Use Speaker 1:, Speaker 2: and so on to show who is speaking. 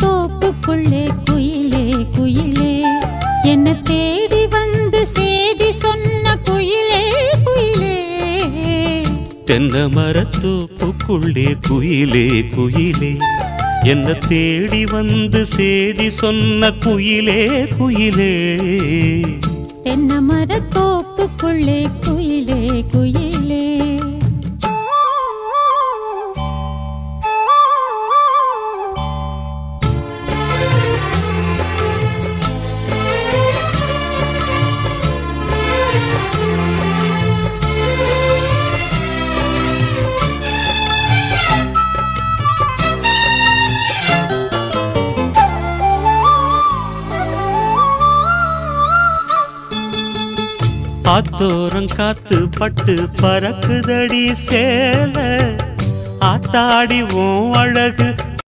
Speaker 1: தோப்புக்குள்ளே குயிலே குயிலே என்ன தேடி வந்து சேதி சொன்ன குயிலே குயிலே.
Speaker 2: தென்னை மரத்தோப்புக்குள்ளே குயிலே குயிலே என்ன தேடி வந்து சேதி சொன்ன குயிலே குயிலே.
Speaker 1: தென்னை மரத்தோப்புக்குள்ளே குயிலே குயிலே.
Speaker 2: ஆத்தோரம் காத்து பட்டு பறக்குதடி சேல ஆத்தாடி உன் அழகு